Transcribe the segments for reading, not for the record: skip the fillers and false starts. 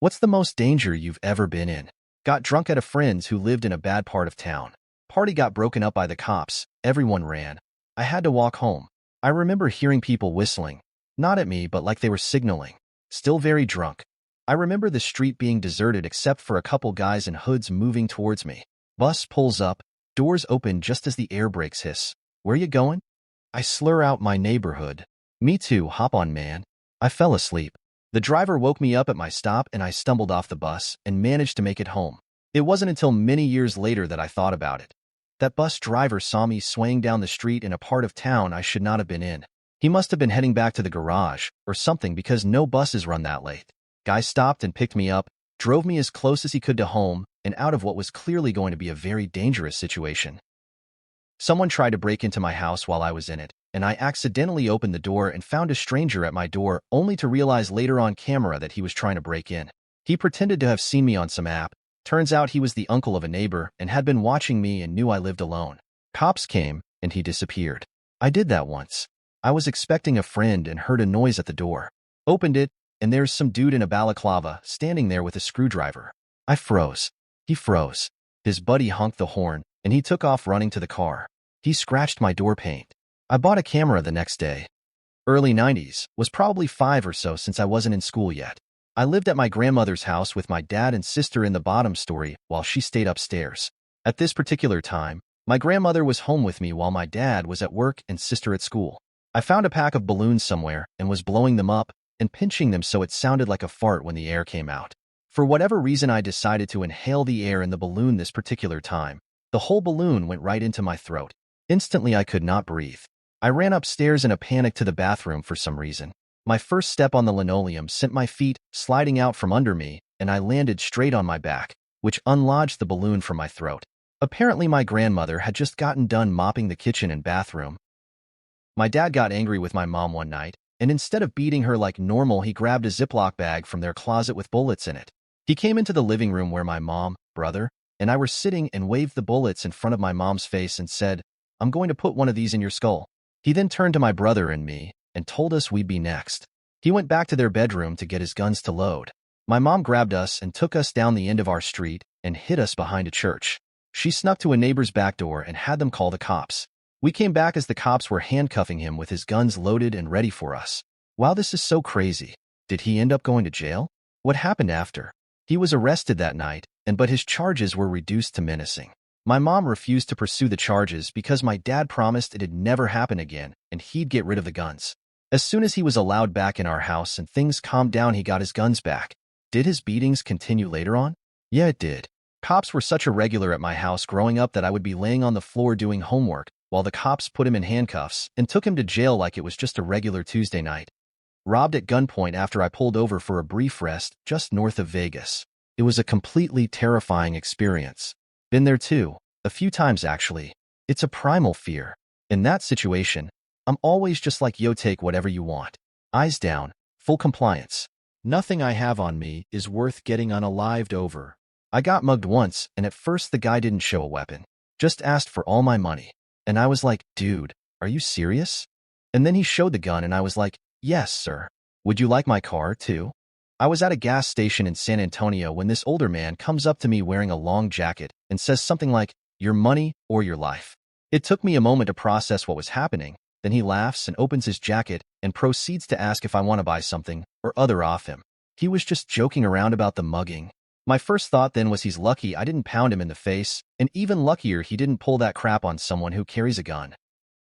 What's the most danger you've ever been in? Got drunk at a friend's who lived in a bad part of town. Party got broken up by the cops. Everyone ran. I had to walk home. I remember hearing people whistling. Not at me, but like they were signaling. Still very drunk. I remember the street being deserted except for a couple guys in hoods moving towards me. Bus pulls up. Doors open just as the air brakes hiss. Where you going? I slur out my neighborhood. Me too, hop on, man. I fell asleep. The driver woke me up at my stop and I stumbled off the bus and managed to make it home. It wasn't until many years later that I thought about it. That bus driver saw me swaying down the street in a part of town I should not have been in. He must have been heading back to the garage or something because no buses run that late. Guy stopped and picked me up, drove me as close as he could to home and out of what was clearly going to be a very dangerous situation. Someone tried to break into my house while I was in it, and I accidentally opened the door and found a stranger at my door only to realize later on camera that he was trying to break in. He pretended to have seen me on some app. Turns out he was the uncle of a neighbor and had been watching me and knew I lived alone. Cops came, and he disappeared. I did that once. I was expecting a friend and heard a noise at the door. Opened it, and there's some dude in a balaclava standing there with a screwdriver. I froze. He froze. His buddy honked the horn, and he took off running to the car. He scratched my door paint. I bought a camera the next day. Early 90s, was probably 5 or so since I wasn't in school yet. I lived at my grandmother's house with my dad and sister in the bottom story while she stayed upstairs. At this particular time, my grandmother was home with me while my dad was at work and sister at school. I found a pack of balloons somewhere and was blowing them up and pinching them so it sounded like a fart when the air came out. For whatever reason, I decided to inhale the air in the balloon this particular time. The whole balloon went right into my throat. Instantly, I could not breathe. I ran upstairs in a panic to the bathroom for some reason. My first step on the linoleum sent my feet sliding out from under me, and I landed straight on my back, which unlodged the balloon from my throat. Apparently, my grandmother had just gotten done mopping the kitchen and bathroom. My dad got angry with my mom one night, and instead of beating her like normal, he grabbed a Ziploc bag from their closet with bullets in it. He came into the living room where my mom, brother, and I were sitting and waved the bullets in front of my mom's face and said, "I'm going to put one of these in your skull." He then turned to my brother and me and told us we'd be next. He went back to their bedroom to get his guns to load. My mom grabbed us and took us down the end of our street and hid us behind a church. She snuck to a neighbor's back door and had them call the cops. We came back as the cops were handcuffing him with his guns loaded and ready for us. Wow, this is so crazy. Did he end up going to jail? What happened after? He was arrested that night, but his charges were reduced to menacing. My mom refused to pursue the charges because my dad promised it'd never happen again and he'd get rid of the guns. As soon as he was allowed back in our house and things calmed down, he got his guns back. Did his beatings continue later on? Yeah, it did. Cops were such a regular at my house growing up that I would be laying on the floor doing homework while the cops put him in handcuffs and took him to jail like it was just a regular Tuesday night. Robbed at gunpoint after I pulled over for a brief rest just north of Vegas. It was a completely terrifying experience. Been there too, a few times actually. It's a primal fear. In that situation, I'm always just like, yo, take whatever you want. Eyes down, full compliance. Nothing I have on me is worth getting unalived over. I got mugged once, and at first the guy didn't show a weapon. Just asked for all my money. And I was like, dude, are you serious? And then he showed the gun and I was like, yes, sir. Would you like my car too? I was at a gas station in San Antonio when this older man comes up to me wearing a long jacket and says something like, your money or your life. It took me a moment to process what was happening. Then he laughs and opens his jacket and proceeds to ask if I want to buy something or other off him. He was just joking around about the mugging. My first thought then was he's lucky I didn't pound him in the face, and even luckier he didn't pull that crap on someone who carries a gun.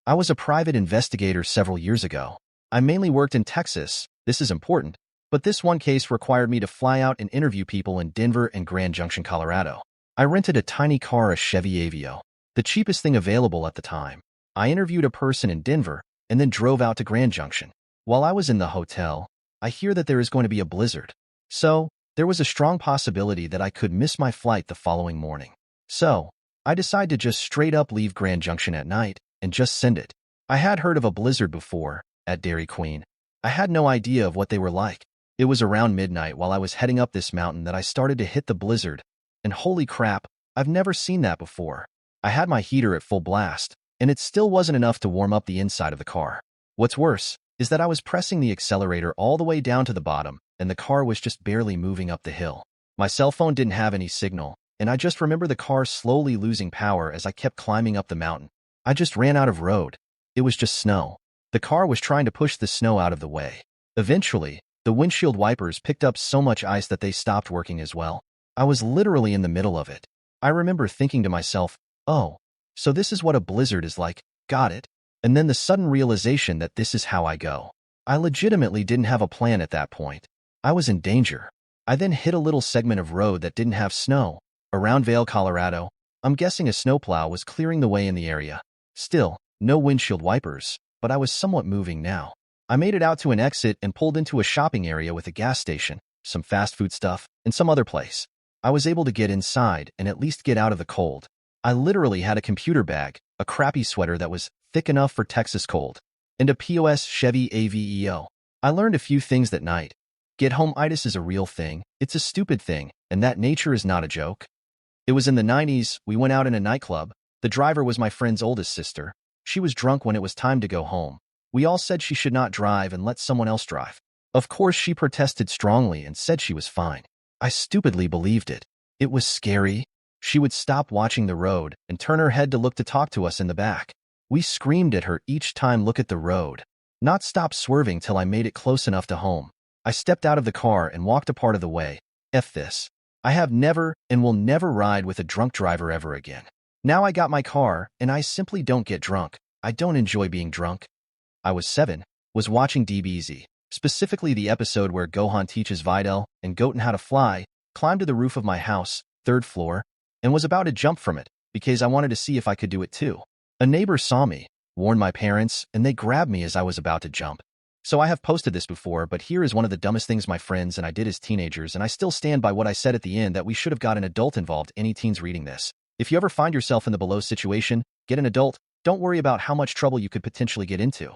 I was a private investigator several years ago. I mainly worked in Texas. This is important. But this one case required me to fly out and interview people in Denver and Grand Junction, Colorado. I rented a tiny car, a Chevy Aveo, the cheapest thing available at the time. I interviewed a person in Denver and then drove out to Grand Junction. While I was in the hotel, I hear that there is going to be a blizzard. So, there was a strong possibility that I could miss my flight the following morning. So, I decided to just straight up leave Grand Junction at night and just send it. I had heard of a blizzard before, at Dairy Queen. I had no idea of what they were like. It was around midnight while I was heading up this mountain that I started to hit the blizzard. And holy crap, I've never seen that before. I had my heater at full blast, and it still wasn't enough to warm up the inside of the car. What's worse, is that I was pressing the accelerator all the way down to the bottom, and the car was just barely moving up the hill. My cell phone didn't have any signal, and I just remember the car slowly losing power as I kept climbing up the mountain. I just ran out of road. It was just snow. The car was trying to push the snow out of the way. Eventually, the windshield wipers picked up so much ice that they stopped working as well. I was literally in the middle of it. I remember thinking to myself, oh, so this is what a blizzard is like, got it? And then the sudden realization that this is how I go. I legitimately didn't have a plan at that point. I was in danger. I then hit a little segment of road that didn't have snow. Around Vail, Colorado, I'm guessing a snowplow was clearing the way in the area. Still, no windshield wipers, but I was somewhat moving now. I made it out to an exit and pulled into a shopping area with a gas station, some fast food stuff, and some other place. I was able to get inside and at least get out of the cold. I literally had a computer bag, a crappy sweater that was thick enough for Texas cold, and a POS Chevy AVEO. I learned a few things that night. Get home-itis is a real thing, it's a stupid thing, and that nature is not a joke. It was in the 90s, we went out in a nightclub. The driver was my friend's oldest sister. She was drunk when it was time to go home. We all said she should not drive and let someone else drive. Of course, she protested strongly and said she was fine. I stupidly believed it. It was scary. She would stop watching the road and turn her head to look to talk to us in the back. We screamed at her each time, look at the road. Not stop swerving till I made it close enough to home. I stepped out of the car and walked a part of the way. F this. I have never and will never ride with a drunk driver ever again. Now I got my car, and I simply don't get drunk. I don't enjoy being drunk. I was 7, was watching DBZ, specifically the episode where Gohan teaches Videl and Goten how to fly, climbed to the roof of my house, 3rd floor, and was about to jump from it, because I wanted to see if I could do it too. A neighbor saw me, warned my parents, and they grabbed me as I was about to jump. So I have posted this before, but here is one of the dumbest things my friends and I did as teenagers, and I still stand by what I said at the end, that we should have got an adult involved. Any teens reading this, if you ever find yourself in the below situation, get an adult. Don't worry about how much trouble you could potentially get into.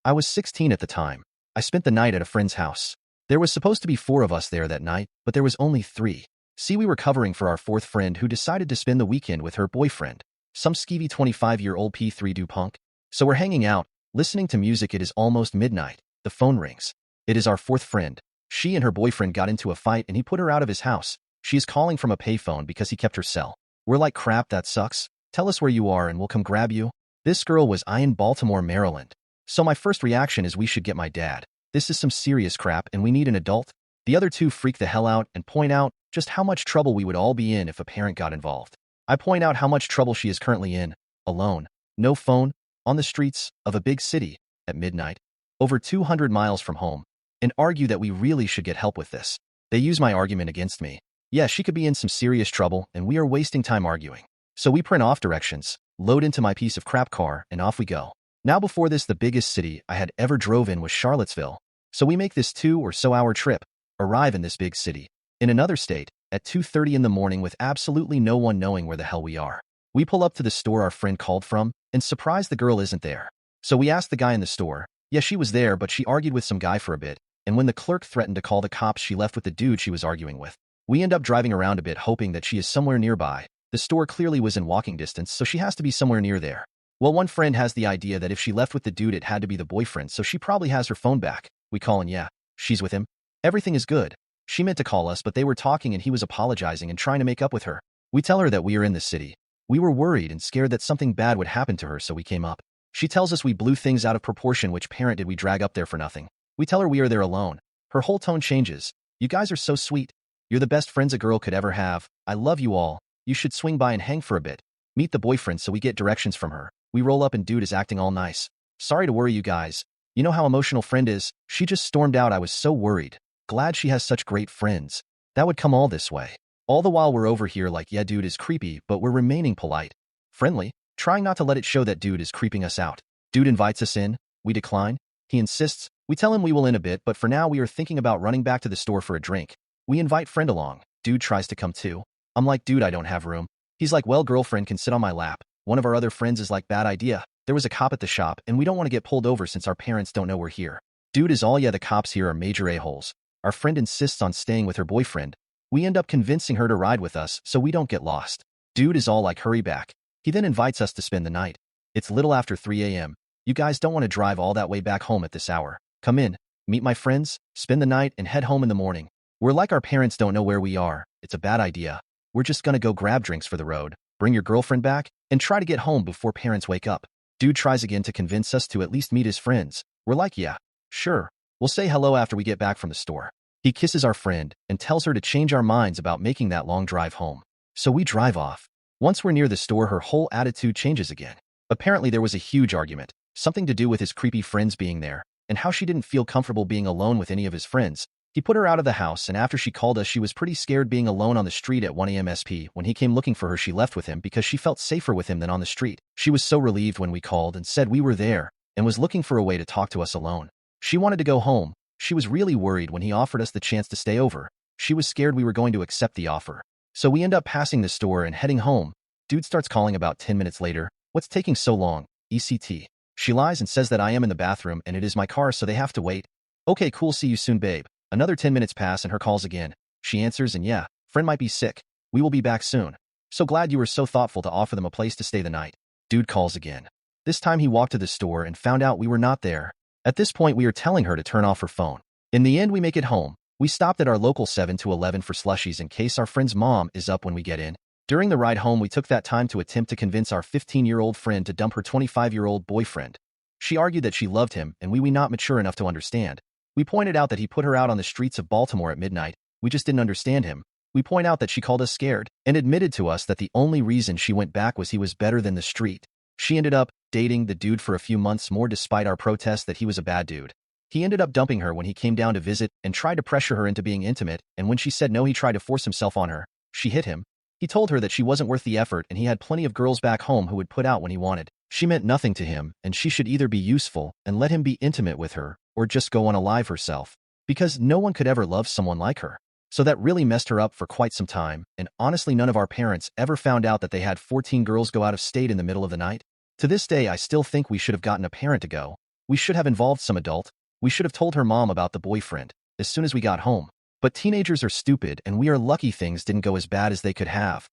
I was 16 at the time. I spent the night at a friend's house. There was supposed to be 4 of us there that night, but there was only 3. See, we were covering for our 4th friend who decided to spend the weekend with her boyfriend, some skeevy 25-year-old P3 punk. So we're hanging out, listening to music. It is almost midnight. The phone rings. It is our 4th friend. She and her boyfriend got into a fight and he put her out of his house. She is calling from a payphone because he kept her cell. We're like, crap, that sucks. Tell us where you are and we'll come grab you. This girl was in Baltimore, Maryland. So my first reaction is we should get my dad. This is some serious crap and we need an adult. The other 2 freak the hell out and point out just how much trouble we would all be in if a parent got involved. I point out how much trouble she is currently in, alone, no phone, on the streets of a big city, at midnight, over 200 miles from home, and argue that we really should get help with this. They use my argument against me. Yeah, she could be in some serious trouble and we are wasting time arguing. So we print off directions, load into my piece of crap car, and off we go. Now before this, the biggest city I had ever drove in was Charlottesville. So we make this 2 or so hour trip, arrive in this big city, in another state, at 2:30 in the morning with absolutely no one knowing where the hell we are. We pull up to the store our friend called from, and surprise, the girl isn't there. So we ask the guy in the store. Yeah, she was there, but she argued with some guy for a bit, and when the clerk threatened to call the cops, she left with the dude she was arguing with. We end up driving around a bit hoping that she is somewhere nearby. The store clearly was in walking distance, so she has to be somewhere near there. Well, one friend has the idea that if she left with the dude, it had to be the boyfriend, so she probably has her phone back. We call and yeah, she's with him. Everything is good. She meant to call us, but they were talking and he was apologizing and trying to make up with her. We tell her that we are in the city. We were worried and scared that something bad would happen to her, so we came up. She tells us we blew things out of proportion. Which parent did we drag up there for nothing? We tell her we are there alone. Her whole tone changes. You guys are so sweet. You're the best friends a girl could ever have. I love you all. You should swing by and hang for a bit. Meet the boyfriend, so we get directions from her. We roll up and dude is acting all nice. Sorry to worry you guys. You know how emotional friend is. She just stormed out. I was so worried. Glad she has such great friends. That would come all this way. All the while we're over here like, yeah, dude is creepy, but we're remaining polite. Friendly. Trying not to let it show that dude is creeping us out. Dude invites us in. We decline. He insists. We tell him we will in a bit, but for now we are thinking about running back to the store for a drink. We invite friend along. Dude tries to come too. I'm like, dude, I don't have room. He's like, well, girlfriend can sit on my lap. One of our other friends is like, bad idea. There was a cop at the shop, and we don't want to get pulled over since our parents don't know we're here. Dude is all, yeah, the cops here are major a-holes. Our friend insists on staying with her boyfriend. We end up convincing her to ride with us so we don't get lost. Dude is all like, hurry back. He then invites us to spend the night. It's little after 3 a.m. You guys don't want to drive all that way back home at this hour. Come in, meet my friends, spend the night, and head home in the morning. We're like our parents don't know where we are. It's a bad idea. We're just gonna go grab drinks for the road, bring your girlfriend back, and try to get home before parents wake up. Dude tries again to convince us to at least meet his friends. We're like, yeah, sure. We'll say hello after we get back from the store. He kisses our friend and tells her to change our minds about making that long drive home. So we drive off. Once we're near the store, her whole attitude changes again. Apparently there was a huge argument, something to do with his creepy friends being there, and how she didn't feel comfortable being alone with any of his friends. He put her out of the house, and after she called us, she was pretty scared being alone on the street at 1 a.m. SP. When he came looking for her, she left with him because she felt safer with him than on the street. She was so relieved when we called and said we were there and was looking for a way to talk to us alone. She wanted to go home. She was really worried when he offered us the chance to stay over. She was scared we were going to accept the offer. So we end up passing the store and heading home. Dude starts calling about 10 minutes later. What's taking so long? ECT. She lies and says that I am in the bathroom and it is my car, so they have to wait. Okay, cool, see you soon, babe. Another 10 minutes pass and her calls again. She answers and yeah, friend might be sick. We will be back soon. So glad you were so thoughtful to offer them a place to stay the night. Dude calls again. This time he walked to the store and found out we were not there. At this point, we are telling her to turn off her phone. In the end, we make it home. We stopped at our local 7-Eleven for slushies in case our friend's mom is up when we get in. During the ride home, we took that time to attempt to convince our 15-year-old friend to dump her 25-year-old boyfriend. She argued that she loved him and we were not mature enough to understand. We pointed out that he put her out on the streets of Baltimore at midnight. We just didn't understand him. We point out that she called us scared and admitted to us that the only reason she went back was he was better than the street. She ended up dating the dude for a few months more despite our protest that he was a bad dude. He ended up dumping her when he came down to visit and tried to pressure her into being intimate, and when she said no, he tried to force himself on her. She hit him. He told her that she wasn't worth the effort and he had plenty of girls back home who would put out when he wanted. She meant nothing to him and she should either be useful and let him be intimate with her or just go unalive herself, because no one could ever love someone like her. So that really messed her up for quite some time, and honestly none of our parents ever found out that they had 14 girls go out of state in the middle of the night. To this day, I still think we should have gotten a parent to go. We should have involved some adult. We should have told her mom about the boyfriend as soon as we got home. But teenagers are stupid and we are lucky things didn't go as bad as they could have.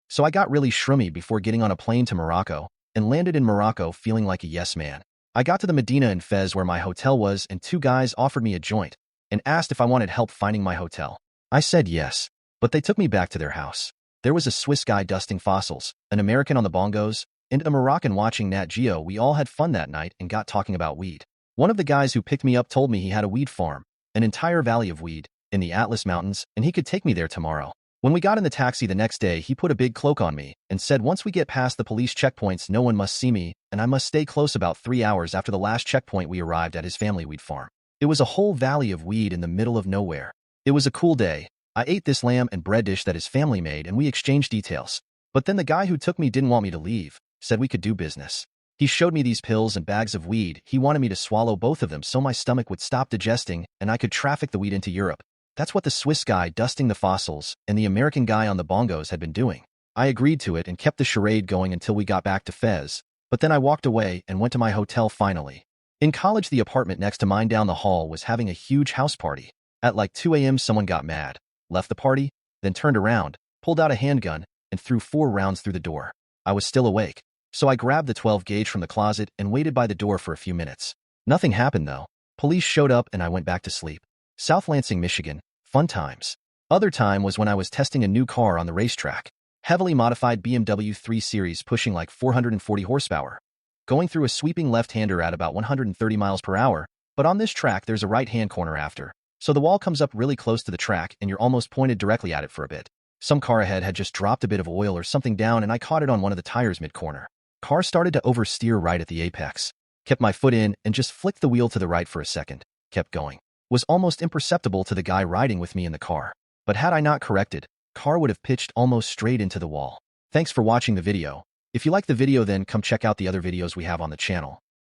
So I got really shroomy before getting on a plane to Morocco and landed in Morocco feeling like a yes man. I got to the Medina in Fez where my hotel was and two guys offered me a joint and asked if I wanted help finding my hotel. I said yes, but they took me back to their house. There was a Swiss guy dusting fossils, an American on the bongos, and a Moroccan watching Nat Geo. We all had fun that night and got talking about weed. One of the guys who picked me up told me he had a weed farm, an entire valley of weed, in the Atlas Mountains, and he could take me there tomorrow. When we got in the taxi the next day, he put a big cloak on me and said once we get past the police checkpoints, no one must see me, and I must stay close. About 3 hours after the last checkpoint, we arrived at his family weed farm. It was a whole valley of weed in the middle of nowhere. It was a cool day. I ate this lamb and bread dish that his family made and we exchanged details. But then the guy who took me didn't want me to leave, said we could do business. He showed me these pills and bags of weed. He wanted me to swallow both of them so my stomach would stop digesting and I could traffic the weed into Europe. That's what the Swiss guy dusting the fossils and the American guy on the bongos had been doing. I agreed to it and kept the charade going until we got back to Fez, but then I walked away and went to my hotel finally. In college, the apartment next to mine down the hall was having a huge house party. At like 2 a.m. someone got mad, left the party, then turned around, pulled out a handgun, and threw 4 rounds through the door. I was still awake, so I grabbed the 12 gauge from the closet and waited by the door for a few minutes. Nothing happened though. Police showed up and I went back to sleep. South Lansing, Michigan. Fun times. Other time was when I was testing a new car on the racetrack. Heavily modified BMW 3 Series pushing like 440 horsepower. Going through a sweeping left-hander at about 130 miles per hour, but on this track there's a right-hand corner after. So the wall comes up really close to the track and you're almost pointed directly at it for a bit. Some car ahead had just dropped a bit of oil or something down and I caught it on one of the tires mid-corner. Car started to oversteer right at the apex. Kept my foot in and just flicked the wheel to the right for a second. Kept going. Was almost imperceptible to the guy riding with me in the car. But had I not corrected, car would have pitched almost straight into the wall. Thanks for watching the video. If you like the video, then come check out the other videos we have on the channel.